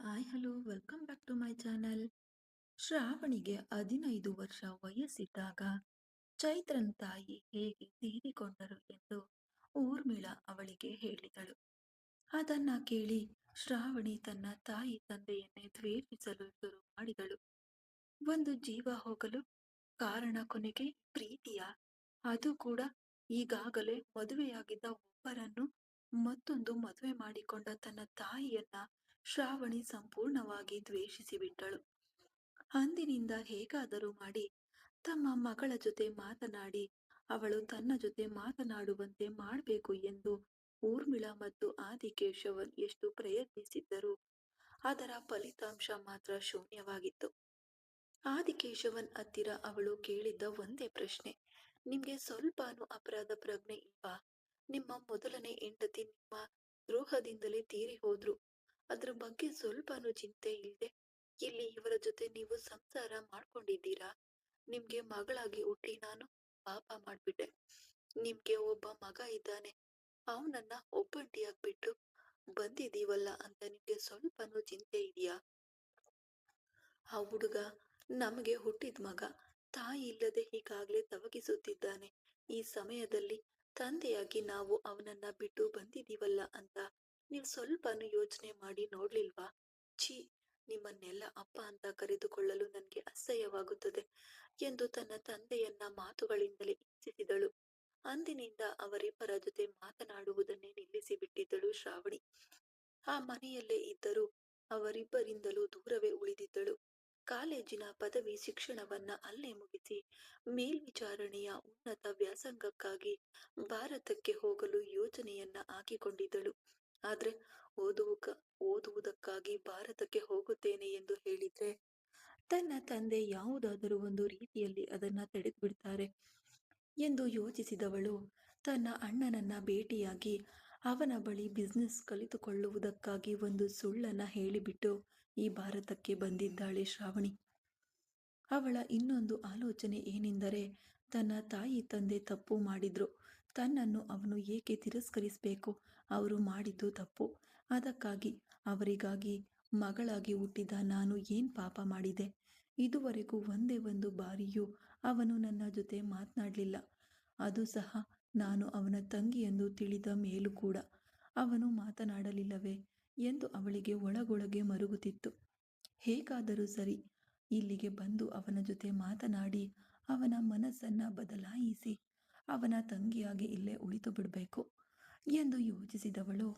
Hi hello welcome back to my channel. ಶ್ರಾವಣಿಗೆ 15 ವರ್ಷ ವಯಸ್ಸಿದ್ದಾಗ ಚೈತ್ರನ್ ತಾಯಿ ಹೇಗೆ ತೀರಿಕೊಂಡರು ಎಂದು ಊರ್ಮಿಳಾ ಅವಳಿಗೆ ಹೇಳಿದಳು. ಅದನ್ನ ಕೇಳಿ ಶ್ರಾವಣಿ ತನ್ನ ತಾಯಿ ತಂದೆಯನ್ನೇ ದ್ವೇಷಿಸಲು ಶುರು ಮಾಡಿದಳು. ಒಂದು ಜೀವ ಹೋಗಲು ಕಾರಣ ಕೊನೆಗೆ ಪ್ರೀತಿಯ, ಅದು ಕೂಡ ಈಗಾಗಲೇ ಮದುವೆಯಾಗಿದ್ದ ಒಬ್ಬರನ್ನು ಮತ್ತೊಂದು ಮದುವೆ ಮಾಡಿಕೊಂಡ ತನ್ನ ತಾಯಿಯನ್ನ ಶ್ರಾವಣಿ ಸಂಪೂರ್ಣವಾಗಿ ದ್ವೇಷಿಸಿ ಬಿಟ್ಟಳು. ಅಂದಿನಿಂದ ಹೇಗಾದರೂ ಮಾಡಿ ತಮ್ಮ ಮಗಳ ಜೊತೆ ಮಾತನಾಡಿ ಅವಳು ತನ್ನ ಜೊತೆ ಮಾತನಾಡುವಂತೆ ಮಾಡಬೇಕು ಎಂದು ಊರ್ಮಿಳಾ ಮತ್ತು ಆದಿಕೇಶವನ್ ಎಷ್ಟು ಪ್ರಯತ್ನಿಸಿದ್ದರೂ ಅದರ ಫಲಿತಾಂಶ ಮಾತ್ರ ಶೂನ್ಯವಾಗಿತ್ತು. ಆದಿಕೇಶವನ್ ಹತ್ತಿರ ಅವಳು ಕೇಳಿದ್ದ ಒಂದೇ ಪ್ರಶ್ನೆ, ನಿಮ್ಗೆ ಸ್ವಲ್ಪನೂ ಅಪರಾಧ ಪ್ರಜ್ಞೆ ಇಲ್ವಾ? ನಿಮ್ಮ ಮೊದಲನೇ ಹೆಂಡತಿ ನಿಮ್ಮ ದ್ರೋಹದಿಂದಲೇ ತೀರಿ ಹೋದ್ರು. ಅದ್ರ ಬಗ್ಗೆ ಸ್ವಲ್ಪನೂ ಚಿಂತೆ ಇಲ್ದೆ ಇಲ್ಲಿ ಇವರ ಜೊತೆ ನೀವು ಸಂಸಾರ ಮಾಡ್ಕೊಂಡಿದ್ದೀರಾ? ನಿಮ್ಗೆ ಮಗಳಾಗಿ ಹುಟ್ಟಿ ನಾನು ಪಾಪ ಮಾಡ್ಬಿಟ್ಟೆ. ನಿಮ್ಗೆ ಒಬ್ಬ ಮಗ ಇದ್ದಾನೆ, ಅವನನ್ನ ಒಬ್ಬಂಟಿಯಾಗ್ಬಿಟ್ಟು ಬಂದಿದೀವಲ್ಲ ಅಂತ ನಿಮ್ಗೆ ಸ್ವಲ್ಪನೂ ಚಿಂತೆ ಇದೆಯಾ? ಆ ಹುಡುಗ ನಮಗೆ ಹುಟ್ಟಿದ ಮಗ, ತಾಯಿ ಇಲ್ಲದೆ ಈಗಾಗ್ಲೇ ತವಕಿಸುತ್ತಿದ್ದಾನೆ. ಈ ಸಮಯದಲ್ಲಿ ತಂದೆಯಾಗಿ ನಾವು ಅವನನ್ನ ಬಿಟ್ಟು ಬಂದಿದೀವಲ್ಲ ಅಂತ ನೀವು ಸ್ವಲ್ಪನೂ ಯೋಚನೆ ಮಾಡಿ ನೋಡ್ಲಿಲ್ವಾ? ಛೀ, ನಿಮ್ಮನ್ನೆಲ್ಲ ಅಪ್ಪ ಅಂತ ಕರೆದುಕೊಳ್ಳಲು ನನಗೆ ಅಸಹ್ಯವಾಗುತ್ತದೆ ಎಂದು ತನ್ನ ತಂದೆಯನ್ನ ಮಾತುಗಳಿಂದಲೇ ಹಿಂಸಿಸಿದಳು. ಅಂದಿನಿಂದ ಅವರಿಬ್ಬರ ಜೊತೆ ಮಾತನಾಡುವುದನ್ನೇ ನಿಲ್ಲಿಸಿ ಬಿಟ್ಟಿದ್ದಳು ಶ್ರಾವಣಿ. ಆ ಮನೆಯಲ್ಲೇ ಇದ್ದರೂ ಅವರಿಬ್ಬರಿಂದಲೂ ದೂರವೇ ಉಳಿದಿದ್ದಳು. ಕಾಲೇಜಿನ ಪದವಿ ಶಿಕ್ಷಣವನ್ನ ಅಲ್ಲೇ ಮುಗಿಸಿ ಮೇಲ್ವಿಚಾರಣೆಯ ಉನ್ನತ ವ್ಯಾಸಂಗಕ್ಕಾಗಿ ಭಾರತಕ್ಕೆ ಹೋಗಲು ಯೋಜನೆಯನ್ನ ಹಾಕಿಕೊಂಡಿದ್ದಳು. ಆದ್ರೆ ಓದುವುಕ ಓದುವುದಕ್ಕಾಗಿ ಭಾರತಕ್ಕೆ ಹೋಗುತ್ತೇನೆ ಎಂದು ಹೇಳಿದ್ರೆ ತನ್ನ ತಂದೆ ಯಾವುದಾದರೂ ಒಂದು ರೀತಿಯಲ್ಲಿ ಅದನ್ನ ತಡೆದು ಬಿಡ್ತಾರೆ ಎಂದು ಯೋಚಿಸಿದವಳು ತನ್ನ ಅಣ್ಣನನ್ನ ಭೇಟಿಯಾಗಿ ಅವನ ಬಳಿ ಬಿಸ್ನೆಸ್ ಕಲಿತುಕೊಳ್ಳುವುದಕ್ಕಾಗಿ ಒಂದು ಸುಳ್ಳನ್ನ ಹೇಳಿಬಿಟ್ಟು ಈ ಭಾರತಕ್ಕೆ ಬಂದಿದ್ದಾಳೆ ಶ್ರಾವಣಿ. ಅವಳ ಇನ್ನೊಂದು ಆಲೋಚನೆ ಏನೆಂದರೆ ತನ್ನ ತಾಯಿ ತಂದೆ ತಪ್ಪು ಮಾಡಿದ್ರು, ತನ್ನನ್ನು ಅವನು ಏಕೆ ತಿರಸ್ಕರಿಸಬೇಕು? ಅವರು ಮಾಡಿದ್ದು ತಪ್ಪು. ಅದಕ್ಕಾಗಿ ಅವರಿಗಾಗಿ ಮಗಳಾಗಿ ಹುಟ್ಟಿದ ನಾನು ಏನ್ ಪಾಪ ಮಾಡಿದೆ? ಇದುವರೆಗೂ ಒಂದೇ ಒಂದು ಬಾರಿಯೂ ಅವನು ನನ್ನ ಜೊತೆ ಮಾತನಾಡಲಿಲ್ಲ. ಅದು ಸಹ ನಾನು ಅವನ ತಂಗಿ ಎಂದು ತಿಳಿದ ಮೇಲೂ ಕೂಡ ಅವನು ಮಾತನಾಡಲಿಲ್ಲವೇ ಎಂದು ಅವಳಿಗೆ ಒಳಗೊಳಗೆ ಮರುಗುತ್ತಿತ್ತು. ಹೇಗಾದರೂ ಸರಿ, ಇಲ್ಲಿಗೆ ಬಂದು ಅವನ ಜೊತೆ ಮಾತನಾಡಿ ಅವನ ಮನಸ್ಸನ್ನ ಬದಲಾಯಿಸಿ ಅವನ ತಂಗಿಯಾಗಿ ಇಲ್ಲೇ ಉಳಿದು ಬಿಡಬೇಕು ಎಂದು ಯೋಚಿಸಿದವಳು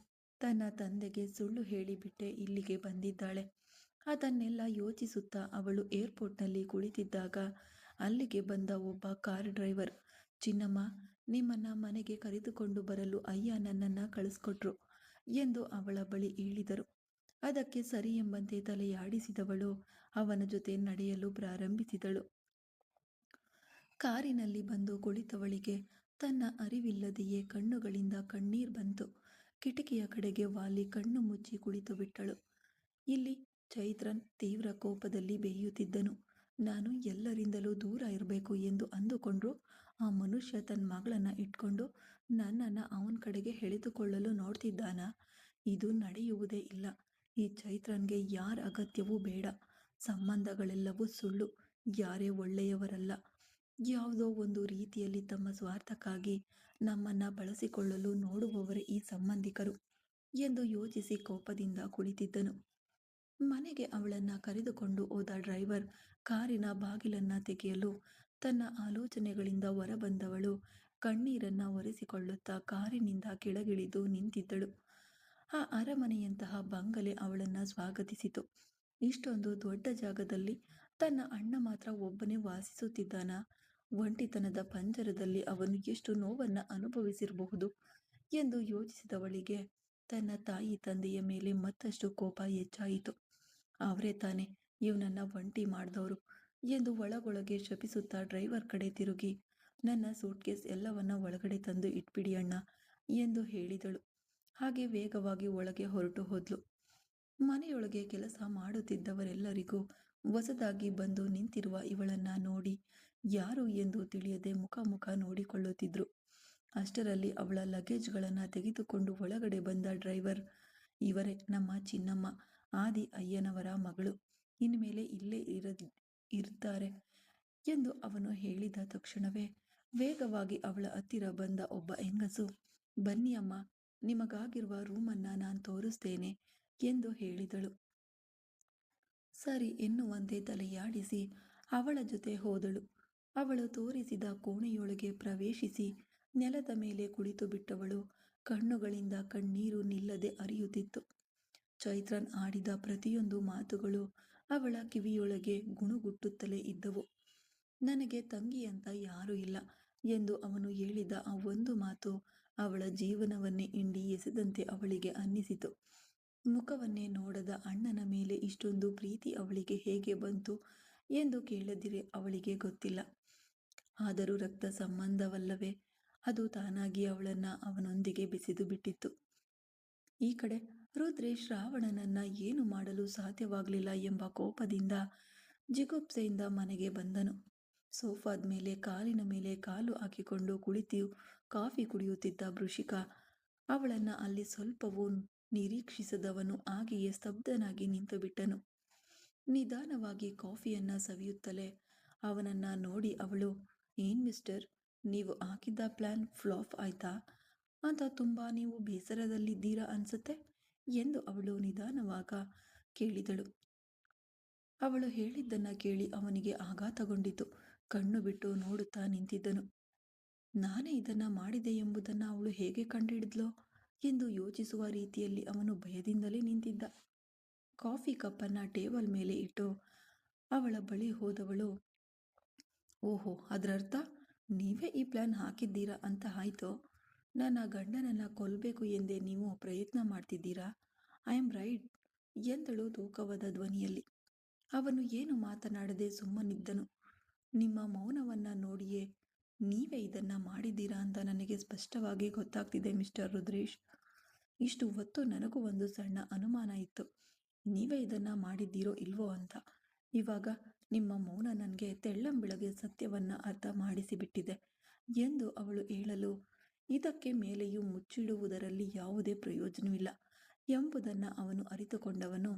ತನ್ನ ತಂದೆಗೆ ಸುಳ್ಳು ಹೇಳಿಬಿಟ್ಟೆ ಇಲ್ಲಿಗೆ ಬಂದಿದ್ದಾಳೆ. ಅದನ್ನೆಲ್ಲ ಯೋಚಿಸುತ್ತಾ ಅವಳು ಏರ್ಪೋರ್ಟ್ನಲ್ಲಿ ಕುಳಿತಿದ್ದಾಗ ಅಲ್ಲಿಗೆ ಬಂದ ಒಬ್ಬ ಕಾರ್ ಡ್ರೈವರ್, ಚಿನ್ನಮ್ಮ, ನಿಮ್ಮನ್ನ ಮನೆಗೆ ಕರೆದುಕೊಂಡು ಬರಲು ಅಯ್ಯ ನನ್ನನ್ನ ಕಳಿಸ್ಕೊಟ್ರು ಎಂದು ಅವಳ ಬಳಿ ಹೇಳಿದರು. ಅದಕ್ಕೆ ಸರಿ ಎಂಬಂತೆ ತಲೆಯಾಡಿಸಿದವಳು ಅವನ ಜೊತೆ ನಡೆಯಲು ಪ್ರಾರಂಭಿಸಿದಳು. ಕಾರಿನಲ್ಲಿ ಬಂದು ಕುಳಿತವಳಿಗೆ ತನ್ನ ಅರಿವಿಲ್ಲದೆಯೇ ಕಣ್ಣುಗಳಿಂದ ಕಣ್ಣೀರ್ ಬಂತು. ಕಿಟಕಿಯ ಕಡೆಗೆ ವಾಲಿ ಕಣ್ಣು ಮುಚ್ಚಿ ಕುಳಿತು ಬಿಟ್ಟಳು. ಇಲ್ಲಿ ಚೈತ್ರನ್ ತೀವ್ರ ಕೋಪದಲ್ಲಿ ಬೇಯುತ್ತಿದ್ದನು. ನಾನು ಎಲ್ಲರಿಂದಲೂ ದೂರ ಇರಬೇಕು ಎಂದು ಅಂದುಕೊಂಡ್ರು ಆ ಮನುಷ್ಯ ತನ್ನ ಮಗಳನ್ನ ಇಟ್ಕೊಂಡು ನನ್ನನ್ನ ಅವನ ಕಡೆಗೆ ಎಳೆದುಕೊಳ್ಳಲು ನೋಡ್ತಿದ್ದಾನ? ಇದು ನಡೆಯುವುದೇ ಇಲ್ಲ. ಈ ಚೈತ್ರನ್ಗೆ ಯಾರ ಅಗತ್ಯವೂ ಬೇಡ. ಸಂಬಂಧಗಳೆಲ್ಲವೂ ಸುಳ್ಳು. ಯಾರೇ ಒಳ್ಳೆಯವರಲ್ಲ. ಯಾವುದೋ ಒಂದು ರೀತಿಯಲ್ಲಿ ತಮ್ಮ ಸ್ವಾರ್ಥಕ್ಕಾಗಿ ನಮ್ಮನ್ನ ಬಳಸಿಕೊಳ್ಳಲು ನೋಡುವವರೇ ಈ ಸಂಬಂಧಿಕರು ಎಂದು ಯೋಚಿಸಿ ಕೋಪದಿಂದ ಕುಳಿತಿದ್ದನು. ಮನೆಗೆ ಅವಳನ್ನ ಕರೆದುಕೊಂಡು ಹೋದ ಡ್ರೈವರ್ ಕಾರಿನ ಬಾಗಿಲನ್ನ ತೆಗೆಯಲು ತನ್ನ ಆಲೋಚನೆಗಳಿಂದ ಹೊರಬಂದವಳು ಕಣ್ಣೀರನ್ನ ಒರೆಸಿಕೊಳ್ಳುತ್ತಾ ಕಾರಿನಿಂದ ಕೆಳಗಿಳಿದು ನಿಂತಿದ್ದಳು. ಆ ಅರಮನೆಯಂತಹ ಬಂಗಲೆ ಅವಳನ್ನ ಸ್ವಾಗತಿಸಿತು. ಇಷ್ಟೊಂದು ದೊಡ್ಡ ಜಾಗದಲ್ಲಿ ತನ್ನ ಅಣ್ಣ ಮಾತ್ರ ಒಬ್ಬನೇ ವಾಸಿಸುತ್ತಿದ್ದಾನ? ಒಂಟಿತನದ ಪಂಜರದಲ್ಲಿ ಅವನು ಎಷ್ಟು ನೋವನ್ನ ಅನುಭವಿಸಿರಬಹುದು ಎಂದು ಯೋಚಿಸಿದವಳಿಗೆ ತನ್ನ ತಾಯಿ ತಂದೆಯ ಮೇಲೆ ಮತ್ತಷ್ಟು ಕೋಪ ಹೆಚ್ಚಾಯಿತು. ಅವರೇ ತಾನೆ ಇವನನ್ನ ಒಂಟಿ ಮಾಡಿದವರು ಎಂದು ಒಳಗೊಳಗೆ ಶಪಿಸುತ್ತಾ ಡ್ರೈವರ್ ಕಡೆ ತಿರುಗಿ, ನನ್ನ ಸೂಟ್ಕೇಸ್ ಎಲ್ಲವನ್ನ ಒಳಗಡೆ ತಂದು ಇಟ್ಬಿಡಿ ಅಣ್ಣ ಎಂದು ಹೇಳಿದಳು. ಹಾಗೆ ವೇಗವಾಗಿ ಒಳಗೆ ಹೊರಟು ಹೋದ್ಲು. ಮನೆಯೊಳಗೆ ಕೆಲಸ ಮಾಡುತ್ತಿದ್ದವರೆಲ್ಲರಿಗೂ ಹೊಸದಾಗಿ ಬಂದು ನಿಂತಿರುವ ಇವಳನ್ನ ನೋಡಿ ಯಾರು ಎಂದು ತಿಳಿಯದೆ ಮುಖ ಮುಖ ನೋಡಿಕೊಳ್ಳುತ್ತಿದ್ರು. ಅಷ್ಟರಲ್ಲಿ ಅವಳ ಲಗೇಜ್ಗಳನ್ನ ತೆಗೆದುಕೊಂಡು ಒಳಗಡೆ ಬಂದ ಡ್ರೈವರ್, ಇವರೇ ನಮ್ಮ ಚಿನ್ನಮ್ಮ, ಆದಿ ಅಯ್ಯನವರ ಮಗಳು. ಇನ್ಮೇಲೆ ಇಲ್ಲೇ ಇರ್ತಾರೆ ಎಂದು ಅವನು ಹೇಳಿದ ತಕ್ಷಣವೇ ವೇಗವಾಗಿ ಅವಳ ಹತ್ತಿರ ಬಂದ ಒಬ್ಬ ಹೆಂಗಸು, ಬನ್ನಿ ಅಮ್ಮ, ನಿಮಗಾಗಿರುವ ರೂಮನ್ನ ನಾನು ತೋರಿಸ್ತೇನೆ ಎಂದು ಹೇಳಿದಳು. ಸರಿ ಎನ್ನುವಂತೆ ತಲೆಯಾಡಿಸಿ ಅವಳ ಜೊತೆ ಹೋದಳು. ಅವಳು ತೋರಿಸಿದ ಕೋಣೆಯೊಳಗೆ ಪ್ರವೇಶಿಸಿ ನೆಲದ ಮೇಲೆ ಕುಳಿತು ಬಿಟ್ಟವಳು ಕಣ್ಣುಗಳಿಂದ ಕಣ್ಣೀರು ನಿಲ್ಲದೆ ಹರಿಯುತ್ತಿತ್ತು. ಚೈತ್ರನ್ ಆಡಿದ ಪ್ರತಿಯೊಂದು ಮಾತುಗಳು ಅವಳ ಕಿವಿಯೊಳಗೆ ಗುಣುಗುಟ್ಟುತ್ತಲೇ ಇದ್ದವು. ನನಗೆ ತಂಗಿ ಅಂತ ಯಾರೂ ಇಲ್ಲ ಎಂದು ಅವನು ಹೇಳಿದ ಆ ಒಂದು ಮಾತು ಅವಳ ಜೀವನವನ್ನೇ ಹಿಂಡಿ ಎಸೆದಂತೆ ಅವಳಿಗೆ ಅನ್ನಿಸಿತು. ಮುಖವನ್ನೇ ನೋಡದ ಅಣ್ಣನ ಮೇಲೆ ಇಷ್ಟೊಂದು ಪ್ರೀತಿ ಅವಳಿಗೆ ಹೇಗೆ ಬಂತು ಎಂದು ಕೇಳದಿರೆ ಅವಳಿಗೆ ಗೊತ್ತಿಲ್ಲ. ಆದರೂ ರಕ್ತ ಸಂಬಂಧವಲ್ಲವೇ, ಅದು ತಾನಾಗಿ ಅವಳನ್ನ ಅವನೊಂದಿಗೆ ಬೆಸೆದು ಬಿಟ್ಟಿತ್ತು. ಈ ಕಡೆ ರುದ್ರೇಶ್ ಶ್ರಾವಣನನ್ನ ಏನು ಮಾಡಲು ಸಾಧ್ಯವಾಗಲಿಲ್ಲ ಎಂಬ ಕೋಪದಿಂದ ಜಿಗುಪ್ಸೆಯಿಂದ ಮನೆಗೆ ಬಂದನು. ಸೋಫಾದ ಮೇಲೆ ಕಾಲಿನ ಮೇಲೆ ಕಾಲು ಹಾಕಿಕೊಂಡು ಕುಳಿತು ಕಾಫಿ ಕುಡಿಯುತ್ತಿದ್ದ ವೃಷಿಕ ಅವಳನ್ನ ಅಲ್ಲಿ ಸ್ವಲ್ಪವೂ ನಿರೀಕ್ಷಿಸದವನು ಹಾಗೆಯೇ ಸ್ತಬ್ಧನಾಗಿ ನಿಂತು ಬಿಟ್ಟನು. ನಿಧಾನವಾಗಿ ಕಾಫಿಯನ್ನ ಸವಿಯುತ್ತಲೇ ಅವನನ್ನ ನೋಡಿ ಅವಳು, ಏನ್ ಮಿಸ್ಟರ್, ನೀವು ಹಾಕಿದ್ದ ಪ್ಲಾನ್ ಫ್ಲಾಪ್ ಆಯ್ತಾ ಅಂತ ತುಂಬಾ ನೀವು ಬೇಸರದಲ್ಲಿದ್ದೀರಾ ಅನ್ಸುತ್ತೆ ಎಂದು ಅವಳು ನಿಧಾನವಾಗ ಕೇಳಿದಳು. ಅವಳು ಹೇಳಿದ್ದನ್ನ ಕೇಳಿ ಅವನಿಗೆ ಆಘಾತಗೊಂಡಿತು. ಕಣ್ಣು ಬಿಟ್ಟು ನೋಡುತ್ತಾ ನಿಂತಿದ್ದನು. ನಾನೇ ಇದನ್ನ ಮಾಡಿದೆ ಎಂಬುದನ್ನ ಅವಳು ಹೇಗೆ ಕಂಡುಹಿಡಿದ್ಲೋ ಎಂದು ಯೋಚಿಸುವ ರೀತಿಯಲ್ಲಿ ಅವನು ಭಯದಿಂದಲೇ ನಿಂತಿದ್ದ. ಕಾಫಿ ಕಪ್ಪನ್ನ ಟೇಬಲ್ ಮೇಲೆ ಇಟ್ಟು ಅವಳ ಬಳಿ ಹೋದವಳು, ಓಹೋ, ಅದರರ್ಥ ನೀವೇ ಈ ಪ್ಲಾನ್ ಹಾಕಿದ್ದೀರಾ ಅಂತ ಆಯ್ತು. ನನ್ನ ಗಂಡನನ್ನ ಕೊಲ್ಲಬೇಕು ಎಂದೇ ನೀವು ಪ್ರಯತ್ನ ಮಾಡ್ತಿದ್ದೀರಾ? ಐ ಆಮ್ ರೈಟ್ ಎಂದಳು ತೂಕವಾದ ಧ್ವನಿಯಲ್ಲಿ. ಅವನು ಏನು ಮಾತನಾಡದೆ ಸುಮ್ಮನಿದ್ದನು. ನಿಮ್ಮ ಮೌನವನ್ನ ನೋಡಿಯೇ ನೀವೇ ಇದನ್ನ ಮಾಡಿದ್ದೀರಾ ಅಂತ ನನಗೆ ಸ್ಪಷ್ಟವಾಗಿ ಗೊತ್ತಾಗ್ತಿದೆ ಮಿಸ್ಟರ್ ರುದ್ರೇಶ್. ಇಷ್ಟು ಹೊತ್ತು ನನಗೂ ಒಂದು ಸಣ್ಣ ಅನುಮಾನ ಇತ್ತು, ನೀವೇ ಇದನ್ನ ಮಾಡಿದ್ದೀರೋ ಇಲ್ವೋ ಅಂತ. ಇವಾಗ ನಿಮ್ಮ ಮೌನ ನನಗೆ ತೆಳ್ಳಂಬೆಳಗ್ಗೆ ಸತ್ಯವನ್ನ ಅರ್ಥ ಮಾಡಿಸಿಬಿಟ್ಟಿದೆ ಎಂದು ಅವಳು ಹೇಳಲು, ಇದಕ್ಕೆ ಮೇಲೆಯೂ ಮುಚ್ಚಿಡುವುದರಲ್ಲಿ ಯಾವುದೇ ಪ್ರಯೋಜನವಿಲ್ಲ ಎಂಬುದನ್ನು ಅವನು ಅರಿತುಕೊಂಡವನು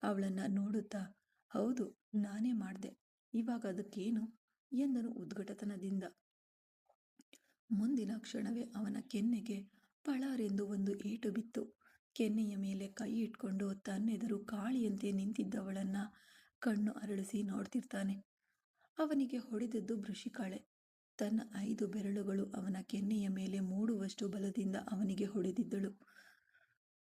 ಅವಳನ್ನ ನೋಡುತ್ತಾ, ಹೌದು, ನಾನೇ ಮಾಡಿದೆ, ಇವಾಗ ಅದಕ್ಕೇನು ಎಂದನು ಉದ್ಘಟತನದಿಂದ. ಮುಂದಿನ ಕ್ಷಣವೇ ಅವನ ಕೆನ್ನೆಗೆ ಪಳಾರೆಂದು ಒಂದು ಏಟು ಬಿತ್ತು. ಕೆನ್ನೆಯ ಮೇಲೆ ಕೈ ಇಟ್ಕೊಂಡು ತನ್ನೆದುರು ಕಾಳಿಯಂತೆ ನಿಂತಿದ್ದವಳನ್ನ ಕಣ್ಣು ಅರಳಿಸಿ ನೋಡ್ತಿರ್ತಾನೆ. ಅವನಿಗೆ ಹೊಡೆದದ್ದು ವೃಷಿಕಾಳೆ. ತನ್ನ 5 ಬೆರಳುಗಳು ಅವನ ಕೆನ್ನೆಯ ಮೇಲೆ ಮೂಡುವಷ್ಟು ಬಲದಿಂದ ಅವನಿಗೆ ಹೊಡೆದಿದ್ದಳು.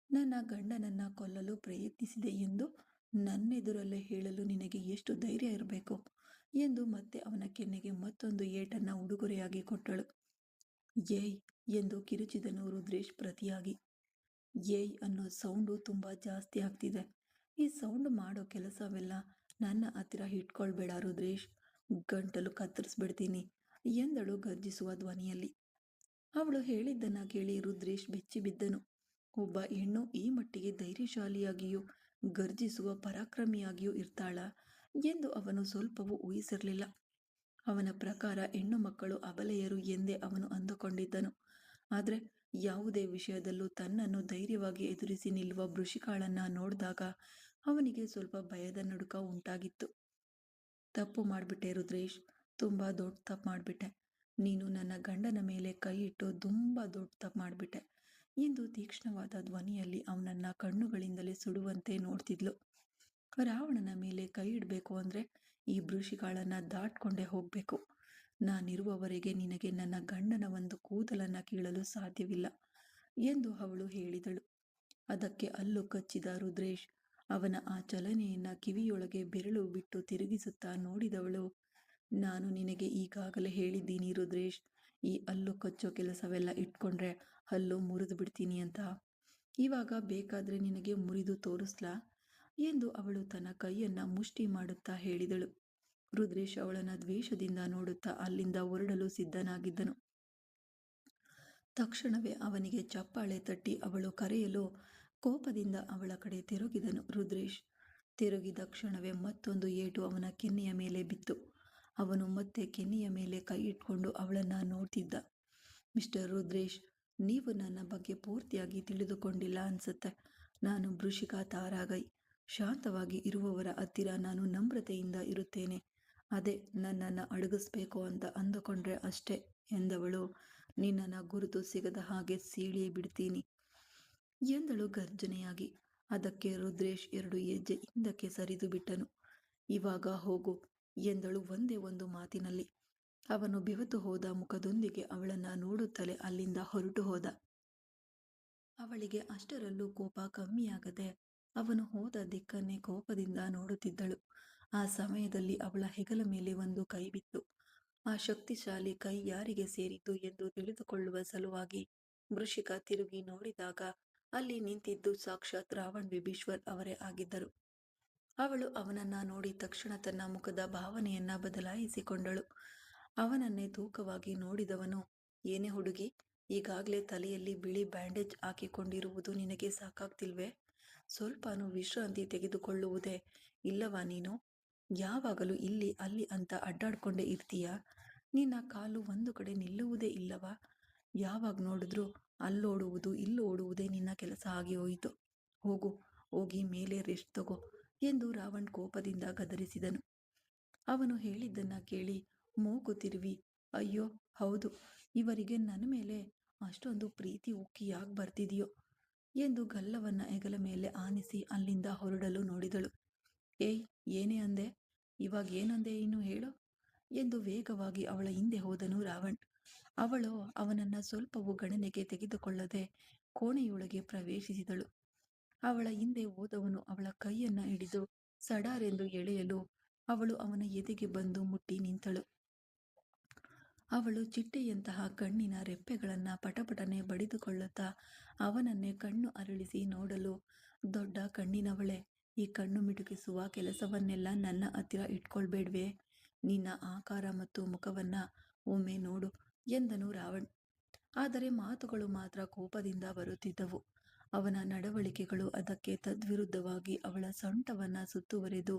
ನನ್ನ ಗಂಡನನ್ನ ಕೊಲ್ಲಲು ಪ್ರಯತ್ನಿಸಿದೆ ಎಂದು ನನ್ನೆದುರಲ್ಲೇ ಹೇಳಲು ನಿನಗೆ ಎಷ್ಟು ಧೈರ್ಯ ಇರಬೇಕು ಎಂದು ಮತ್ತೆ ಅವನ ಕೆನ್ನೆಗೆ ಮತ್ತೊಂದು ಏಟನ್ನ ಉಡುಗೊರೆಯಾಗಿ ಕೊಟ್ಟಳು. ಏಯ್ ಎಂದು ಕಿರುಚಿದನು ರುದ್ರೇಶ್ ಪ್ರತಿಯಾಗಿ. ಏಯ್ ಅನ್ನೋ ಸೌಂಡು ತುಂಬಾ ಜಾಸ್ತಿ ಆಗ್ತಿದೆ. ಈ ಸೌಂಡ್ ಮಾಡೋ ಕೆಲಸವೆಲ್ಲ ನನ್ನ ಹತ್ತಿರ ಇಟ್ಕೊಳ್ಬೇಡ ರುದ್ರೇಶ್, ಗಂಟಲು ಕತ್ತರಿಸ್ಬಿಡ್ತೀನಿ ಎಂದಳು ಗರ್ಜಿಸುವ ಧ್ವನಿಯಲ್ಲಿ. ಅವಳು ಹೇಳಿದ್ದನ್ನ ಕೇಳಿ ರುದ್ರೇಶ್ ಬೆಚ್ಚಿ ಬಿದ್ದನು. ಒಬ್ಬ ಹೆಣ್ಣು ಈ ಮಟ್ಟಿಗೆ ಧೈರ್ಯಶಾಲಿಯಾಗಿಯೂ ಗರ್ಜಿಸುವ ಪರಾಕ್ರಮಿಯಾಗಿಯೂ ಇರ್ತಾಳ ಎಂದು ಅವನು ಸ್ವಲ್ಪವೂ ಊಹಿಸಿರಲಿಲ್ಲ. ಅವನ ಪ್ರಕಾರ ಹೆಣ್ಣು ಮಕ್ಕಳು ಅಬಲೆಯರು ಎಂದೇ ಅವನು ಅಂದುಕೊಂಡಿದ್ದನು. ಆದರೆ ಯಾವುದೇ ವಿಷಯದಲ್ಲೂ ತನ್ನನ್ನು ಧೈರ್ಯವಾಗಿ ಎದುರಿಸಿ ನಿಲ್ಲುವ ವೃಷಿಕಾಳನ್ನ ನೋಡಿದಾಗ ಅವನಿಗೆ ಸ್ವಲ್ಪ ಭಯದ ನಡುಕ ಉಂಟಾಗಿತ್ತು. ತಪ್ಪು ಮಾಡಿಬಿಟ್ಟೆ ರುದ್ರೇಶ್, ತುಂಬಾ ದೊಡ್ಡ ತಪ್ಪು ಮಾಡಿಬಿಟ್ಟೆ. ನೀನು ನನ್ನ ಗಂಡನ ಮೇಲೆ ಕೈ ಇಟ್ಟು ತುಂಬಾ ದೊಡ್ಡ ತಪ್ಪು ಮಾಡಿಬಿಟ್ಟೆ ಎಂದು ತೀಕ್ಷ್ಣವಾದ ಧ್ವನಿಯಲ್ಲಿ ಅವನನ್ನ ಕಣ್ಣುಗಳಿಂದಲೇ ಸುಡುವಂತೆ ನೋಡ್ತಿದ್ಲು. ರಾವಣನ ಮೇಲೆ ಕೈ ಇಡಬೇಕು ಅಂದ್ರೆ ಈ ವೃಷಿಕಾಳನ್ನ ದಾಟ್ಕೊಂಡೇ ಹೋಗ್ಬೇಕು. ನಾನಿರುವವರೆಗೆ ನಿನಗೆ ನನ್ನ ಗಂಡನ ಒಂದು ಕೂದಲನ್ನ ಕೀಳಲು ಸಾಧ್ಯವಿಲ್ಲ ಎಂದು ಅವಳು ಹೇಳಿದಳು. ಅದಕ್ಕೆ ಹಲ್ಲು ಕಚ್ಚಿದ ರುದ್ರೇಶ್ ಅವನ ಆ ಚಲನೆಯನ್ನ ಕಿವಿಯೊಳಗೆ ಬೆರಳು ಬಿಟ್ಟು ತಿರುಗಿಸುತ್ತಾ ನೋಡಿದವಳು, ನಾನು ನಿನಗೆ ಈಗಾಗಲೇ ಹೇಳಿದ್ದೀನಿ ರುದ್ರೇಶ್, ಈ ಹಲ್ಲು ಕಚ್ಚೋ ಕೆಲಸವೆಲ್ಲ ಇಟ್ಕೊಂಡ್ರೆ ಹಲ್ಲು ಮುರಿದು ಬಿಡ್ತೀನಿ ಅಂತ. ಇವಾಗ ಬೇಕಾದ್ರೆ ನಿನಗೆ ಮುರಿದು ತೋರಿಸ್ಲಾ ಎಂದು ಅವಳು ತನ್ನ ಕೈಯನ್ನ ಮುಷ್ಟಿ ಮಾಡುತ್ತಾ ಹೇಳಿದಳು. ರುದ್ರೇಶ್ ಅವಳನ್ನ ದ್ವೇಷದಿಂದ ನೋಡುತ್ತಾ ಅಲ್ಲಿಂದ ಹೊರಡಲು ಸಿದ್ಧನಾಗಿದ್ದನು. ತಕ್ಷಣವೇ ಅವನಿಗೆ ಚಪ್ಪಾಳೆ ತಟ್ಟಿ ಅವಳು ಕರೆಯಲು ಕೋಪದಿಂದ ಅವಳ ಕಡೆ ತಿರುಗಿದನು ರುದ್ರೇಶ್. ತಿರುಗಿದ ಕ್ಷಣವೇ ಮತ್ತೊಂದು ಏಟು ಅವನ ಕೆನ್ನೆಯ ಮೇಲೆ ಬಿತ್ತು. ಅವನು ಮತ್ತೆ ಕೆನ್ನೆಯ ಮೇಲೆ ಕೈ ಇಟ್ಕೊಂಡು ಅವಳನ್ನ ನೋಡ್ತಿದ್ದ. ಮಿಸ್ಟರ್ ರುದ್ರೇಶ್, ನೀವು ನನ್ನ ಬಗ್ಗೆ ಪೂರ್ತಿಯಾಗಿ ತಿಳಿದುಕೊಂಡಿಲ್ಲ ಅನ್ಸುತ್ತೆ. ನಾನು ವೃಷಿಕಾ ತಾರಾಗೈ. ಶಾಂತವಾಗಿ ಇರುವವರ ಹತ್ತಿರ ನಾನು ನಮ್ರತೆಯಿಂದ ಇರುತ್ತೇನೆ. ಅದೇ ನನ್ನನ್ನು ಅಡಗಿಸ್ಬೇಕು ಅಂತ ಅಂದುಕೊಂಡ್ರೆ ಅಷ್ಟೇ ಎಂದವಳು. ನಿನ್ನನ್ನು ಗುರುತು ಸಿಗದ ಹಾಗೆ ಸೀಳಿ ಬಿಡ್ತೀನಿ ಎಂದಳು ಗರ್ಜನೆಯಾಗಿ. ಅದಕ್ಕೆ ರುದ್ರೇಶ್ 2 ಹೆಜ್ಜೆ ಹಿಂದಕ್ಕೆ ಸರಿದು ಬಿಟ್ಟನು. ಇವಾಗ ಹೋಗು ಎಂದಳು ಒಂದೇ ಒಂದು ಮಾತಿನಲ್ಲಿ. ಅವನು ಬೆವೆತು ಹೋದ ಮುಖದೊಂದಿಗೆ ಅವಳನ್ನ ನೋಡುತ್ತಲೇ ಅಲ್ಲಿಂದ ಹೊರಟು ಹೋದ. ಅವಳಿಗೆ ಅಷ್ಟರಲ್ಲೂ ಕೋಪ ಕಮ್ಮಿಯಾಗದೆ ಅವನು ಹೋದ ದಿಕ್ಕನ್ನೇ ಕೋಪದಿಂದ ನೋಡುತ್ತಿದ್ದಳು. ಆ ಸಮಯದಲ್ಲಿ ಅವಳ ಹೆಗಲ ಮೇಲೆ ಒಂದು ಕೈ ಬಿತ್ತು. ಆ ಶಕ್ತಿಶಾಲಿ ಕೈ ಯಾರಿಗೆ ಸೇರಿದ್ದು ಎಂದು ತಿಳಿದುಕೊಳ್ಳುವ ಸಲುವಾಗಿ ವೃಷಿಕ ತಿರುಗಿ ನೋಡಿದಾಗ ಅಲ್ಲಿ ನಿಂತಿದ್ದು ಸಾಕ್ಷಾತ್ ರಾವಣ್ ವಿಭೀಶ್ವರ್ ಅವರೇ ಆಗಿದ್ದರು. ಅವಳು ಅವನನ್ನ ನೋಡಿ ತಕ್ಷಣ ತನ್ನ ಮುಖದ ಭಾವನೆಯನ್ನ ಬದಲಾಯಿಸಿಕೊಂಡಳು. ಅವನನ್ನೇ ತೂಕವಾಗಿ ನೋಡಿದವನು, ಏನೇ ಹುಡುಗಿ, ಈಗಾಗಲೇ ತಲೆಯಲ್ಲಿ ಬಿಳಿ ಬ್ಯಾಂಡೇಜ್ ಹಾಕಿಕೊಂಡಿರುವುದು ನಿನಗೆ ಸಾಕಾಗ್ತಿಲ್ವೇ? ಸ್ವಲ್ಪನೂ ವಿಶ್ರಾಂತಿ ತೆಗೆದುಕೊಳ್ಳುವುದೇ ಇಲ್ಲವಾ ನೀನು? ಯಾವಾಗಲೂ ಇಲ್ಲಿ ಅಲ್ಲಿ ಅಂತ ಅಡ್ಡಾಡ್ಕೊಂಡೇ ಇರ್ತೀಯಾ? ನಿನ್ನ ಕಾಲು ಒಂದು ಕಡೆ ನಿಲ್ಲುವುದೇ ಇಲ್ಲವಾ? ಯಾವಾಗ ನೋಡಿದ್ರೂ ಅಲ್ಲೋಡುವುದು ಇಲ್ಲೋಡುವುದೇ ನಿನ್ನ ಕೆಲಸ ಆಗಿ ಹೋಯಿತು. ಹೋಗು, ಹೋಗಿ ಮೇಲೆ ರೆಸ್ಟ್ ತಗೋ ಎಂದು ರಾವಣ್ ಕೋಪದಿಂದ ಗದರಿಸಿದನು. ಅವನು ಹೇಳಿದ್ದನ್ನ ಕೇಳಿ ಮೂಗು ತಿರುವಿ, ಅಯ್ಯೋ ಹೌದು, ಇವರಿಗೆ ನನ್ನ ಮೇಲೆ ಅಷ್ಟೊಂದು ಪ್ರೀತಿ ಉಕ್ಕಿ ಯಾಕೆ ಬರ್ತಿದೆಯೋ ಎಂದು ಗಲ್ಲವನ್ನ ಹೆಗಲ ಮೇಲೆ ಆನಿಸಿ ಅಲ್ಲಿಂದ ಹೊರಡಲು ನೋಡಿದಳು. ಏಯ್, ಏನೇ ಅಂದೆ? ಇವಾಗ ಏನಂದೆ ಇನ್ನು ಹೇಳು ಎಂದು ವೇಗವಾಗಿ ಅವಳ ಹಿಂದೆ ಹೋದನು ರಾವಣ್. ಅವಳು ಅವನನ್ನ ಸ್ವಲ್ಪವೂ ಗಣನೆಗೆ ತೆಗೆದುಕೊಳ್ಳದೆ ಕೋಣೆಯೊಳಗೆ ಪ್ರವೇಶಿಸಿದಳು. ಅವಳ ಹಿಂದೆ ಹೋದವನು ಅವಳ ಕೈಯನ್ನ ಹಿಡಿದು ಸಡಾರೆಂದು ಎಳೆಯಲು ಅವಳು ಅವನ ಎದೆಗೆ ಬಂದು ಮುಟ್ಟಿ ನಿಂತಳು. ಅವಳು ಚಿಟ್ಟೆಯಂತಹ ಕಣ್ಣಿನ ರೆಪ್ಪೆಗಳನ್ನ ಪಟಪಟನೆ ಬಡಿದುಕೊಳ್ಳುತ್ತಾ ಅವನನ್ನೇ ಕಣ್ಣು ಅರಳಿಸಿ ನೋಡಲು, ದೊಡ್ಡ ಕಣ್ಣಿನವಳೆ, ಈ ಕಣ್ಣು ಮಿಟುಕಿಸುವ ಕೆಲಸವನ್ನೆಲ್ಲ ನನ್ನ ಹತ್ತಿರ ಇಟ್ಕೊಳ್ಬೇಡ್ವೇ? ನಿನ್ನ ಆಕಾರ ಮತ್ತು ಮುಖವನ್ನ ಒಮ್ಮೆ ನೋಡು ಎಂದನು ರಾವಣ್. ಆದರೆ ಮಾತುಗಳು ಮಾತ್ರ ಕೋಪದಿಂದ ಬರುತ್ತಿದ್ದವು. ಅವನ ನಡವಳಿಕೆಗಳು ಅದಕ್ಕೆ ತದ್ವಿರುದ್ಧವಾಗಿ ಅವಳ ಸೊಂಟವನ್ನ ಸುತ್ತುವರೆದು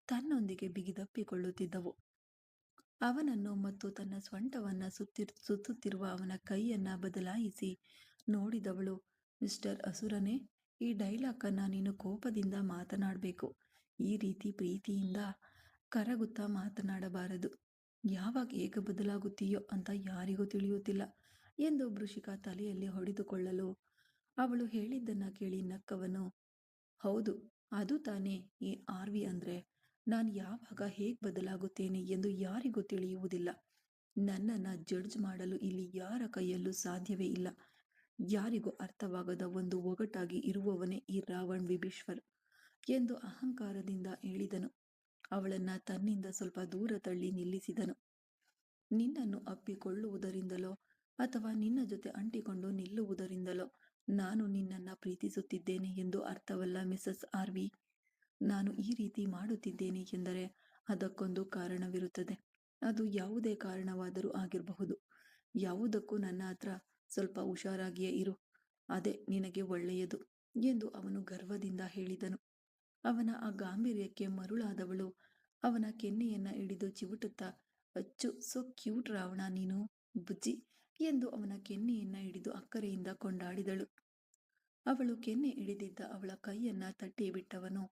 ತನ್ನೊಂದಿಗೆ ಬಿಗಿದಪ್ಪಿಕೊಳ್ಳುತ್ತಿದ್ದವು. ಅವನನ್ನು ಮತ್ತು ತನ್ನ ಸೊಂಟವನ್ನ ಸುತ್ತುತ್ತಿರುವ ಅವನ ಕೈಯನ್ನ ಬದಲಾಯಿಸಿ ನೋಡಿದವಳು, ಮಿಸ್ಟರ್ ಅಸುರನೇ, ಈ ಡೈಲಾಗನ್ನ ನೀನು ಕೋಪದಿಂದ ಮಾತನಾಡಬೇಕು. ಈ ರೀತಿ ಪ್ರೀತಿಯಿಂದ ಕರಗುತ್ತಾ ಮಾತನಾಡಬಾರದು. ಯಾವಾಗ ಹೇಗೆ ಬದಲಾಗುತ್ತೀಯೋ ಅಂತ ಯಾರಿಗೂ ತಿಳಿಯುತ್ತಿಲ್ಲ ಎಂದು ವೃಷಿಕ ತಲೆಯಲ್ಲಿ ಹೊಡೆದುಕೊಳ್ಳಲು ಅವಳು ಹೇಳಿದ್ದನ್ನ ಕೇಳಿ ನಕ್ಕವನು, ಹೌದು, ಅದು ತಾನೇ ಈ ಆರ್ವಿ ಅಂದ್ರೆ. ನಾನು ಯಾವಾಗ ಹೇಗೆ ಬದಲಾಗುತ್ತೇನೆ ಎಂದು ಯಾರಿಗೂ ತಿಳಿಯುವುದಿಲ್ಲ. ನನ್ನನ್ನು ಜಡ್ಜ್ ಮಾಡಲು ಇಲ್ಲಿ ಯಾರ ಕೈಯಲ್ಲೂ ಸಾಧ್ಯವೇ ಇಲ್ಲ. ಯಾರಿಗೂ ಅರ್ಥವಾಗದ ಒಂದು ಒಗಟಾಗಿ ಇರುವವನೇ ಈ ರಾವಣ್ ವಿಭೀಶ್ವರ್ ಎಂದು ಅಹಂಕಾರದಿಂದ ಹೇಳಿದನು. ಅವಳನ್ನ ತನ್ನಿಂದ ಸ್ವಲ್ಪ ದೂರ ತಳ್ಳಿ ನಿಲ್ಲಿಸಿದನು. ನಿನ್ನನ್ನು ಅಪ್ಪಿಕೊಳ್ಳುವುದರಿಂದಲೋ ಅಥವಾ ನಿನ್ನ ಜೊತೆ ಅಂಟಿಕೊಂಡು ನಿಲ್ಲುವುದರಿಂದಲೋ ನಾನು ನಿನ್ನನ್ನು ಪ್ರೀತಿಸುತ್ತಿದ್ದೇನೆ ಎಂದು ಅರ್ಥವಲ್ಲ ಮಿಸಸ್ ಆರ್ವಿ. ನಾನು ಈ ರೀತಿ ಮಾಡುತ್ತಿದ್ದೇನೆ ಎಂದರೆ ಅದಕ್ಕೊಂದು ಕಾರಣವಿರುತ್ತದೆ. ಅದು ಯಾವುದೇ ಕಾರಣವಾದರೂ ಆಗಿರಬಹುದು. ಯಾವುದಕ್ಕೂ ನನ್ನ ಹತ್ರ ಸ್ವಲ್ಪ ಹುಷಾರಾಗಿಯೇ ಇರು, ಅದೇ ನಿನಗೆ ಒಳ್ಳೆಯದು ಎಂದು ಅವನು ಗರ್ವದಿಂದ ಹೇಳಿದನು. ಅವನ ಆ ಗಾಂಭೀರ್ಯಕ್ಕೆ ಮರುಳಾದವಳು ಅವನ ಕೆನ್ನೆಯನ್ನ ಹಿಡಿದು ಚಿವುಟುತ್ತಾ, ಅಚ್ಚು, ಸೋ ಕ್ಯೂಟ್ ರಾವಣ ನೀನು, ಬುಜ್ಜಿ ಎಂದು ಅವನ ಕೆನ್ನೆಯನ್ನ ಹಿಡಿದು ಅಕ್ಕರೆಯಿಂದ ಕೊಂಡಾಡಿದಳು. ಅವಳು ಕೆನ್ನೆ ಹಿಡಿದಿದ್ದ ಅವಳ ಕೈಯನ್ನ ತಟ್ಟಿ ಬಿಟ್ಟವನು,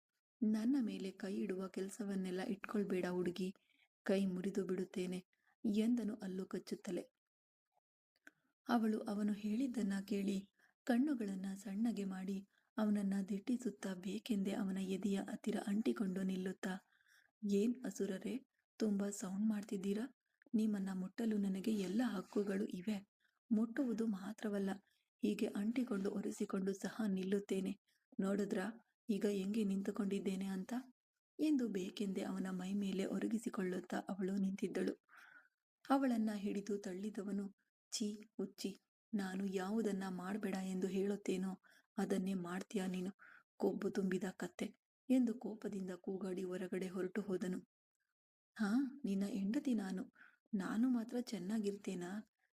ನನ್ನ ಮೇಲೆ ಕೈ ಇಡುವ ಕೆಲಸವನ್ನೆಲ್ಲ ಇಟ್ಕೊಳ್ಬೇಡ ಹುಡುಗಿ, ಕೈ ಮುರಿದು ಬಿಡುತ್ತೇನೆ ಎಂದನು ಹಲ್ಲು ಕಚ್ಚುತ್ತಲೇ. ಅವಳು ಅವನು ಹೇಳಿದ್ದನ್ನ ಕೇಳಿ ಕಣ್ಣುಗಳನ್ನ ಸಣ್ಣಗೆ ಮಾಡಿ ಅವನನ್ನ ದಿಟ್ಟಿಸುತ್ತಾ ಬೇಕೆಂದೇ ಅವನ ಎದೆಯ ಹತ್ತಿರ ಅಂಟಿಕೊಂಡು ನಿಲ್ಲುತ್ತಾ, ಏನ್ ಅಸುರರೇ, ತುಂಬಾ ಸೌಂಡ್ ಮಾಡ್ತಿದ್ದೀರಾ? ನಿಮ್ಮನ್ನ ಮುಟ್ಟಲು ನನಗೆ ಎಲ್ಲ ಹಕ್ಕುಗಳು ಇವೆ. ಮುಟ್ಟುವುದು ಮಾತ್ರವಲ್ಲ, ಹೀಗೆ ಅಂಟಿಕೊಂಡು ಒರೆಸಿಕೊಂಡು ಸಹ ನಿಲ್ಲುತ್ತೇನೆ. ನೋಡಿದ್ರಾ ಈಗ ಹೆಂಗೆ ನಿಂತುಕೊಂಡಿದ್ದೇನೆ ಅಂತ ಎಂದು ಬೇಕೆಂದೇ ಅವನ ಮೈ ಮೇಲೆ ಒರಗಿಸಿಕೊಳ್ಳುತ್ತಾ ಅವಳು ನಿಂತಿದ್ದಳು. ಅವಳನ್ನ ಹಿಡಿದು ತಳ್ಳಿದವನು, ಛೀ ಹುಚ್ಚಿ, ನಾನು ಯಾವುದನ್ನ ಮಾಡಬೇಡ ಎಂದು ಹೇಳುತ್ತೇನೋ ಅದನ್ನೇ ಮಾಡ್ತೀಯಾ ನೀನು, ಕೊಬ್ಬು ತುಂಬಿದ ಕತ್ತೆ ಎಂದು ಕೋಪದಿಂದ ಕೂಗಾಡಿ ಹೊರಗಡೆ ಹೊರಟು ಹೋದನು. ಹಾ, ನಿನ್ನ ಹೆಂಡತಿ ನಾನು ಮಾತ್ರ ಚೆನ್ನಾಗಿರ್ತೇನಾ?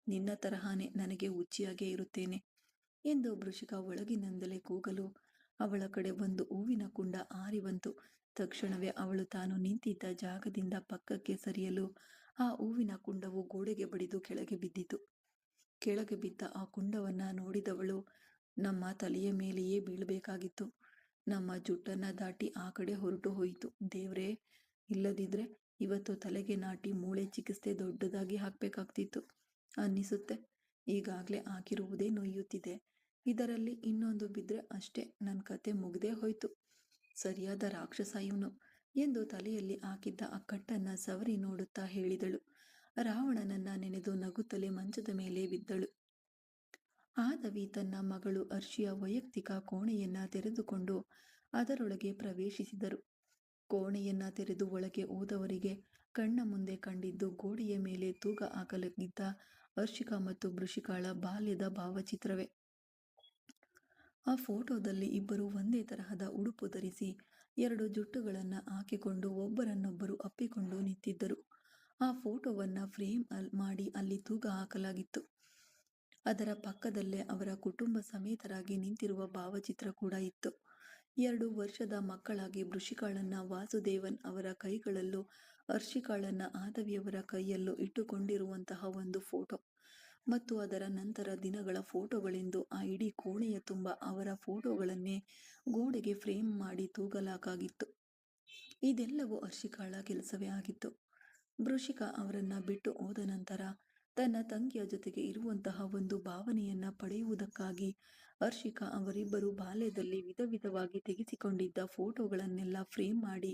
ನಿನ್ನ ತರಹಾನೇ ನನಗೆ ಹುಚ್ಚಿಯಾಗೇ ಇರುತ್ತೇನೆ ಎಂದು ವೃಷಿಕ ಒಳಗಿನಿಂದಲೇ ಕೂಗಲು ಅವಳ ಕಡೆ ಒಂದು ಹೂವಿನ ಕುಂಡ ಹಾರಿ ಬಂತು. ತಕ್ಷಣವೇ ಅವಳು ತಾನು ನಿಂತಿದ್ದ ಜಾಗದಿಂದ ಪಕ್ಕಕ್ಕೆ ಸರಿಯಲು ಆ ಹೂವಿನ ಕುಂಡವು ಗೋಡೆಗೆ ಬಡಿದು ಕೆಳಗೆ ಬಿದ್ದಿತು. ಕೆಳಗೆ ಬಿದ್ದ ಆ ಕುಂಡವನ್ನ ನೋಡಿದವಳು, ನಮ್ಮ ತಲೆಯ ಮೇಲೆಯೇ ಬೀಳಬೇಕಾಗಿತ್ತು. ನಮ್ಮ ಜುಟ್ಟನ್ನ ದಾಟಿ ಆ ಕಡೆ ಹೊರಟು ಹೋಯಿತು. ದೇವ್ರೇ, ಇಲ್ಲದಿದ್ರೆ ಇವತ್ತು ತಲೆಗೆ ನಾಟಿ ಮೂಳೆ ಚಿಕಿತ್ಸೆ ದೊಡ್ಡದಾಗಿ ಹಾಕ್ಬೇಕಾಗ್ತಿತ್ತು ಅನ್ನಿಸುತ್ತೆ. ಈಗಾಗ್ಲೇ ಹಾಕಿರುವುದೇ ನೋಯುತ್ತಿದೆ. ಇದರಲ್ಲಿ ಇನ್ನೊಂದು ಬಿದ್ರೆ ಅಷ್ಟೇ, ನನ್ನ ಕತೆ ಮುಗ್ದೇ ಹೋಯ್ತು. ಸರಿಯಾದ ರಾಕ್ಷಸ ಇವನು ಎಂದು ತಲೆಯಲ್ಲಿ ಹಾಕಿದ್ದ ಆ ಕಟ್ಟನ್ನ ಸವರಿ ನೋಡುತ್ತಾ ಹೇಳಿದಳು. ರಾವಣನನ್ನ ನೆನೆದು ನಗುತ್ತಲೇ ಮಂಚದ ಮೇಲೆ ಬಿದ್ದಳು. ಆದವಿ ತನ್ನ ಮಗಳು ಅರ್ಷಿಯ ವೈಯಕ್ತಿಕ ಕೋಣೆಯನ್ನ ತೆರೆದುಕೊಂಡು ಅದರೊಳಗೆ ಪ್ರವೇಶಿಸಿದರು. ಕೋಣೆಯನ್ನ ತೆರೆದು ಒಳಗೆ ಹೋದವರಿಗೆ ಕಣ್ಣ ಮುಂದೆ ಕಂಡಿದ್ದು ಗೋಡೆಯ ಮೇಲೆ ತೂಗ ಹಾಕಲಾಗಿದ್ದ ಹರ್ಷಿಕಾ ಮತ್ತು ವೃಷಿಕಾಳ ಬಾಲ್ಯದ ಭಾವಚಿತ್ರವೇ. ಆ ಫೋಟೋದಲ್ಲಿ ಇಬ್ಬರು ಒಂದೇ ತರಹದ ಉಡುಪು ಧರಿಸಿ 2 ಜುಟ್ಟುಗಳನ್ನ ಹಾಕಿಕೊಂಡು ಒಬ್ಬರನ್ನೊಬ್ಬರು ಅಪ್ಪಿಕೊಂಡು ನಿಂತಿದ್ದರು. ಆ ಫೋಟೋವನ್ನ ಫ್ರೇಮ್ ಮಾಡಿ ಅಲ್ಲಿ ತೂಗ ಹಾಕಲಾಗಿತ್ತು. ಅದರ ಪಕ್ಕದಲ್ಲೇ ಅವರ ಕುಟುಂಬ ಸಮೇತರಾಗಿ ನಿಂತಿರುವ ಭಾವಚಿತ್ರ ಕೂಡ ಇತ್ತು. 2 ವರ್ಷದ ಮಕ್ಕಳಾಗಿ ವೃಷಿಕಾಳನ್ನ ವಾಸುದೇವನ್ ಅವರ ಕೈಗಳಲ್ಲೂ ಹರ್ಷಿಕಾಳನ್ನ ಆದವಿಯವರ ಕೈಯಲ್ಲೂ ಇಟ್ಟುಕೊಂಡಿರುವಂತಹ ಒಂದು ಫೋಟೋ ಮತ್ತು ಅದರ ನಂತರ ದಿನಗಳ ಫೋಟೋಗಳೆಂದು ಆ ಇಡೀ ಕೋಣೆಯ ತುಂಬ ಅವರ ಫೋಟೋಗಳನ್ನೇ ಗೋಡೆಗೆ ಫ್ರೇಮ್ ಮಾಡಿ ತೂಗಲಾಗಿತ್ತು. ಇದೆಲ್ಲವೂ ಹರ್ಷಿಕಾಳ ಕೆಲಸವೇ ಆಗಿತ್ತು. ವೃಷಿಕಾ ಅವರನ್ನ ಬಿಟ್ಟು ಹೋದ ನಂತರ ತನ್ನ ತಂಗಿಯ ಜೊತೆಗೆ ಇರುವಂತಹ ಒಂದು ಭಾವನೆಯನ್ನ ಪಡೆಯುವುದಕ್ಕಾಗಿ ಹರ್ಷಿಕಾ ಅವರಿಬ್ಬರು ಬಾಲ್ಯದಲ್ಲಿ ವಿಧವಾಗಿ ತೆಗೆಸಿಕೊಂಡಿದ್ದ ಫೋಟೋಗಳನ್ನೆಲ್ಲ ಫ್ರೇಮ್ ಮಾಡಿ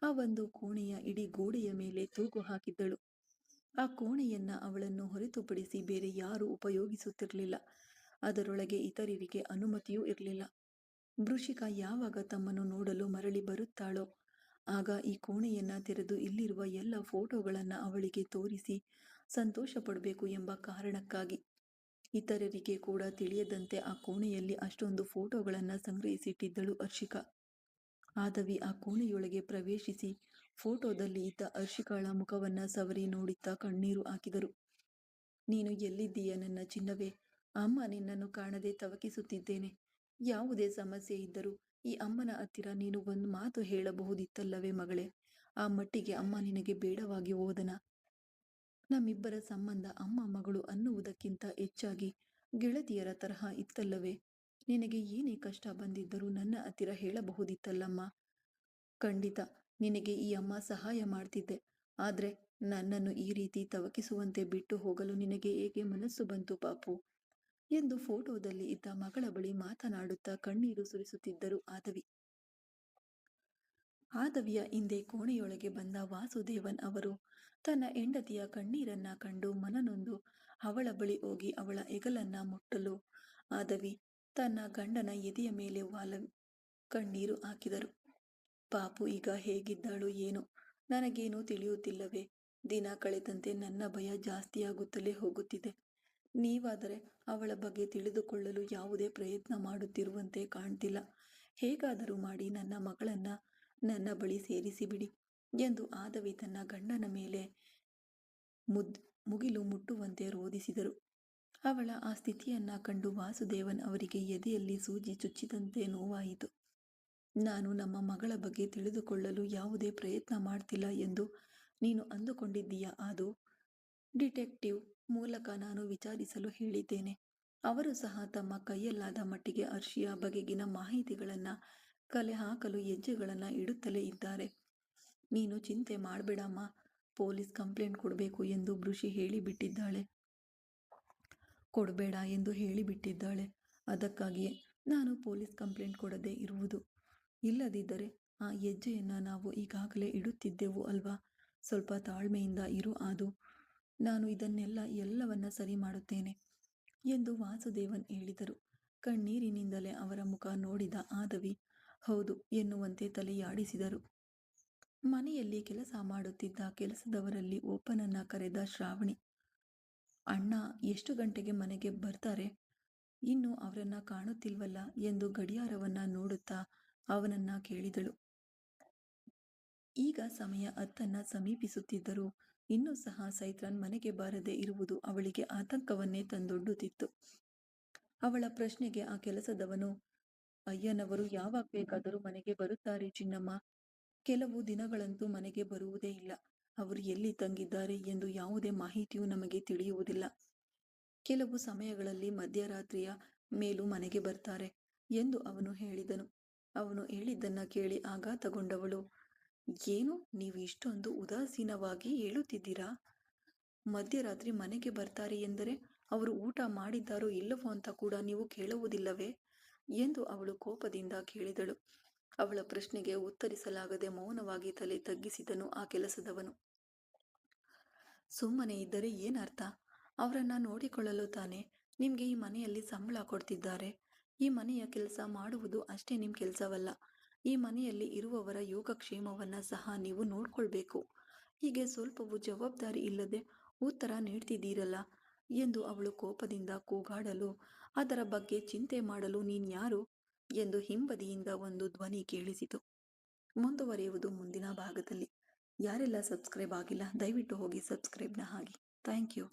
ಆ ಒಂದು ಕೋಣೆಯ ಇಡೀ ಗೋಡೆಯ ಮೇಲೆ ತೂಗು ಹಾಕಿದ್ದಳು. ಆ ಕೋಣೆಯನ್ನ ಅವಳನ್ನು ಹೊರತುಪಡಿಸಿ ಬೇರೆ ಯಾರೂ ಉಪಯೋಗಿಸುತ್ತಿರಲಿಲ್ಲ. ಅದರೊಳಗೆ ಇತರರಿಗೆ ಅನುಮತಿಯೂ ಇರಲಿಲ್ಲ. ವೃಷಿಕಾ ಯಾವಾಗ ತಮ್ಮನ್ನು ನೋಡಲು ಮರಳಿ ಬರುತ್ತಾಳೋ ಆಗ ಈ ಕೋಣೆಯನ್ನ ತೆರೆದು ಇಲ್ಲಿರುವ ಎಲ್ಲ ಫೋಟೋಗಳನ್ನ ಅವಳಿಗೆ ತೋರಿಸಿ ಸಂತೋಷ ಪಡಬೇಕು ಎಂಬ ಕಾರಣಕ್ಕಾಗಿ. ಇತರರಿಗೆ ಕೂಡ ತಿಳಿಯದಂತೆ ಆ ಕೋಣೆಯಲ್ಲಿ ಅಷ್ಟೊಂದು ಫೋಟೋಗಳನ್ನ ಸಂಗ್ರಹಿಸಿಟ್ಟಿದ್ದಳು ಹರ್ಷಿಕಾ. ಆದವಿ ಆ ಕೋಣೆಯೊಳಗೆ ಪ್ರವೇಶಿಸಿ ಫೋಟೋದಲ್ಲಿ ಇದ್ದ ಹರ್ಷಿಕಾಳ ಮುಖವನ್ನ ಸವರಿ ನೋಡುತ್ತಾ ಕಣ್ಣೀರು ಹಾಕಿದರು. ನೀನು ಎಲ್ಲಿದ್ದೀಯ ನನ್ನ ಚಿನ್ನವೇ? ಅಮ್ಮ ನಿನ್ನನ್ನು ಕಾಣದೆ ತವಕಿಸುತ್ತಿದ್ದೇನೆ. ಯಾವುದೇ ಸಮಸ್ಯೆ ಇದ್ದರೂ ಈ ಅಮ್ಮನ ಹತ್ತಿರ ನೀನು ಒಂದು ಮಾತು ಹೇಳಬಹುದಿತ್ತಲ್ಲವೇ ಮಗಳೇ? ಆ ಮಟ್ಟಿಗೆ ಅಮ್ಮ ನಿನಗೆ ಬೇಡವಾಗಿ ಹೋದನ? ನಮ್ಮಿಬ್ಬರ ಸಂಬಂಧ ಅಮ್ಮ ಮಗಳು ಅನ್ನುವುದಕ್ಕಿಂತ ಹೆಚ್ಚಾಗಿ ಗೆಳತಿಯರ ತರಹ ಇತ್ತಲ್ಲವೇ? ನಿನಗೆ ಏನೇ ಕಷ್ಟ ಬಂದಿದ್ದರೂ ನನ್ನ ಹತ್ತಿರ ಹೇಳಬಹುದಿತ್ತಲ್ಲಮ್ಮ. ಖಂಡಿತ ನಿನಗೆ ಈ ಅಮ್ಮ ಸಹಾಯ ಮಾಡ್ತಿದ್ದೆ. ಆದ್ರೆ ನನ್ನನ್ನು ಈ ರೀತಿ ತವಕಿಸುವಂತೆ ಬಿಟ್ಟು ಹೋಗಲು ನಿನಗೆ ಹೇಗೆ ಮನಸ್ಸು ಬಂತು ಪಾಪು? ಎಂದು ಫೋಟೋದಲ್ಲಿ ಇದ್ದ ಮಗಳ ಬಳಿ ಮಾತನಾಡುತ್ತಾ ಕಣ್ಣೀರು ಸುರಿಸುತ್ತಿದ್ದರು ಆದವಿ. ಆದವಿಯ ಹಿಂದೆ ಕೋಣೆಯೊಳಗೆ ಬಂದ ವಾಸುದೇವನ್ ಅವರು ತನ್ನ ಹೆಂಡತಿಯ ಕಣ್ಣೀರನ್ನ ಕಂಡು ಮನನೊಂದು ಅವಳ ಬಳಿ ಹೋಗಿ ಅವಳ ಹೆಗಲನ್ನ ಮುಟ್ಟಲು ಆದವಿ ತನ್ನ ಗಂಡನ ಎದೆಯ ಮೇಲೆ ಕಣ್ಣೀರು ಹಾಕಿದರು. ಪಾಪು ಈಗ ಹೇಗಿದ್ದಾಳು ಏನೋ, ನನಗೇನೂ ತಿಳಿಯುತ್ತಿಲ್ಲವೇ? ದಿನ ಕಳೆದಂತೆ ನನ್ನ ಭಯ ಜಾಸ್ತಿಯಾಗುತ್ತಲೇ ಹೋಗುತ್ತಿದೆ. ನೀವಾದರೆ ಅವಳ ಬಗ್ಗೆ ತಿಳಿದುಕೊಳ್ಳಲು ಯಾವುದೇ ಪ್ರಯತ್ನ ಮಾಡುತ್ತಿರುವಂತೆ ಕಾಣ್ತಿಲ್ಲ. ಹೇಗಾದರೂ ಮಾಡಿ ನನ್ನ ಮಗಳನ್ನ ನನ್ನ ಬಳಿ ಸೇರಿಸಿಬಿಡಿ ಎಂದು ಆದವಿ ತನ್ನ ಗಂಡನ ಮೇಲೆ ಮುಗಿಲು ಮುಟ್ಟುವಂತೆ ರೋಧಿಸಿದರು. ಅವಳ ಆ ಸ್ಥಿತಿಯನ್ನ ಕಂಡು ವಾಸುದೇವನ್ ಅವರಿಗೆ ಎದೆಯಲ್ಲಿ ಸೂಜಿ ಚುಚ್ಚಿದಂತೆ ನೋವಾಯಿತು. ನಾನು ನಮ್ಮ ಮಗಳ ಬಗ್ಗೆ ತಿಳಿದುಕೊಳ್ಳಲು ಯಾವುದೇ ಪ್ರಯತ್ನ ಮಾಡ್ತಿಲ್ಲ ಎಂದು ನೀನು ಅಂದುಕೊಂಡಿದ್ದೀಯಾ? ಅದು ಡಿಟೆಕ್ಟಿವ್ ಮೂಲಕ ನಾನು ವಿಚಾರಿಸಲು ಹೇಳಿದ್ದೇನೆ. ಅವರು ಸಹ ತಮ್ಮ ಕೈಯಲ್ಲಾದ ಮಟ್ಟಿಗೆ ಹರ್ಷಿಯ ಬಗೆಗಿನ ಮಾಹಿತಿಗಳನ್ನ ಕಲೆ ಹಾಕಲು ಹೆಜ್ಜೆಗಳನ್ನ ಇಡುತ್ತಲೇ ಇದ್ದಾರೆ. ನೀನು ಚಿಂತೆ ಮಾಡಬೇಡಮ್ಮ, ಪೊಲೀಸ್ ಕಂಪ್ಲೇಂಟ್ ಕೊಡಬೇಕು ಎಂದು ವೃಷಿ ಕೊಡಬೇಡ ಎಂದು ಹೇಳಿಬಿಟ್ಟಿದ್ದಾಳೆ. ಅದಕ್ಕಾಗಿಯೇ ನಾನು ಪೊಲೀಸ್ ಕಂಪ್ಲೇಂಟ್ ಕೊಡದೇ ಇರುವುದು. ಇಲ್ಲದಿದ್ದರೆ ಆ ಹೆಜ್ಜೆಯನ್ನ ನಾವು ಈಗಾಗಲೇ ಇಡುತ್ತಿದ್ದೆವು ಅಲ್ವಾ? ಸ್ವಲ್ಪ ತಾಳ್ಮೆಯಿಂದ ಇರು ಆದು, ನಾನು ಎಲ್ಲವನ್ನ ಸರಿ ಮಾಡುತ್ತೇನೆ ಎಂದು ವಾಸುದೇವನ್ ಹೇಳಿದರು. ಕಣ್ಣೀರಿನಿಂದಲೇ ಅವರ ಮುಖ ನೋಡಿದ ಆದವಿ ಹೌದು ಎನ್ನುವಂತೆ ತಲೆಯಾಡಿಸಿದರು. ಮನೆಯಲ್ಲಿ ಕೆಲಸ ಮಾಡುತ್ತಿದ್ದ ಕೆಲಸದವರಲ್ಲಿ ಒಬ್ಬನನ್ನ ಕರೆದ ಶ್ರಾವಣಿ. ಅಣ್ಣ ಎಷ್ಟು ಗಂಟೆಗೆ ಮನೆಗೆ ಬರ್ತಾರೆ? ಇನ್ನು ಅವರನ್ನ ಕಾಣುತ್ತಿಲ್ವಲ್ಲ ಎಂದು ಗಡಿಯಾರವನ್ನ ನೋಡುತ್ತಾ ಅವನನ್ನ ಕೇಳಿದಳು. ಈಗ ಸಮಯ 10 ಸಮೀಪಿಸುತ್ತಿದ್ದರೂ ಇನ್ನೂ ಸಹ ಸೈತ್ರನ್ ಮನೆಗೆ ಬಾರದೆ ಇರುವುದು ಅವಳಿಗೆ ಆತಂಕವನ್ನೇ ತಂದೊಡ್ಡುತ್ತಿತ್ತು. ಅವಳ ಪ್ರಶ್ನೆಗೆ ಆ ಕೆಲಸದವನು, ಅಯ್ಯನವರು ಯಾವಾಗ ಬೇಕಾದರೂ ಮನೆಗೆ ಬರುತ್ತಾರೆ ಚಿನ್ನಮ್ಮ. ಕೆಲವು ದಿನಗಳಂತೂ ಮನೆಗೆ ಬರುವುದೇ ಇಲ್ಲ. ಅವರು ಎಲ್ಲಿ ತಂಗಿದ್ದಾರೆ ಎಂದು ಯಾವುದೇ ಮಾಹಿತಿಯೂ ನಮಗೆ ತಿಳಿಯುವುದಿಲ್ಲ. ಕೆಲವು ಸಮಯಗಳಲ್ಲಿ ಮಧ್ಯರಾತ್ರಿಯ ಮೇಲೂ ಮನೆಗೆ ಬರ್ತಾರೆ ಎಂದು ಅವನು ಹೇಳಿದನು. ಅವನು ಹೇಳಿದ್ದನ್ನ ಕೇಳಿ ಆಘಾತಗೊಂಡವಳು, ಏನು ನೀವು ಇಷ್ಟೊಂದು ಉದಾಸೀನವಾಗಿ ಹೇಳುತ್ತಿದ್ದೀರಾ? ಮಧ್ಯರಾತ್ರಿ ಮನೆಗೆ ಬರ್ತಾರೆ ಎಂದರೆ ಅವರು ಊಟ ಮಾಡಿದ್ದಾರೋ ಇಲ್ಲವೋ ಅಂತ ಕೂಡ ನೀವು ಕೇಳುವುದಿಲ್ಲವೇ ಎಂದು ಅವಳು ಕೋಪದಿಂದ ಕೇಳಿದಳು. ಅವಳ ಪ್ರಶ್ನೆಗೆ ಉತ್ತರಿಸಲಾಗದೆ ಮೌನವಾಗಿ ತಲೆ ತಗ್ಗಿಸಿದನು ಆ ಕೆಲಸದವನು. ಸುಮ್ಮನೆ ಇದ್ದರೆ ಏನರ್ಥ? ಅವರನ್ನ ನೋಡಿಕೊಳ್ಳಲು ತಾನೆ ನಿಮ್ಗೆ ಈ ಮನೆಯಲ್ಲಿ ಸಂಬಳ ಕೊಡ್ತಿದ್ದಾರೆ. ಈ ಮನೆಯ ಕೆಲಸ ಮಾಡುವುದು ಅಷ್ಟೇ ನಿಮ್ ಕೆಲಸವಲ್ಲ. ಈ ಮನೆಯಲ್ಲಿ ಇರುವವರ ಯೋಗಕ್ಷೇಮವನ್ನ ಸಹ ನೀವು ನೋಡ್ಕೊಳ್ಬೇಕು. ಹೀಗೆ ಸ್ವಲ್ಪವೂ ಜವಾಬ್ದಾರಿ ಇಲ್ಲದೆ ಉತ್ತರ ನೀಡ್ತಿದ್ದೀರಲ್ಲ ಎಂದು ಅವಳು ಕೋಪದಿಂದ ಕೂಗಾಡಲು, ಅದರ ಬಗ್ಗೆ ಚಿಂತೆ ಮಾಡಲು ನೀನ್ಯಾರು ಎಂದು ಹಿಂಬದಿಯಿಂದ ಒಂದು ಧ್ವನಿ ಕೇಳಿಸಿತು. ಮುಂದುವರಿಯುವುದು ಮುಂದಿನ ಭಾಗದಲ್ಲಿ. ಯಾರೆಲ್ಲ ಸಬ್ಸ್ಕ್ರೈಬ್ ಆಗಿಲ್ಲ ದಯವಿಟ್ಟು ಹೋಗಿ ಸಬ್ಸ್ಕ್ರೈಬ್ನ ಆಗಿ. Thank you.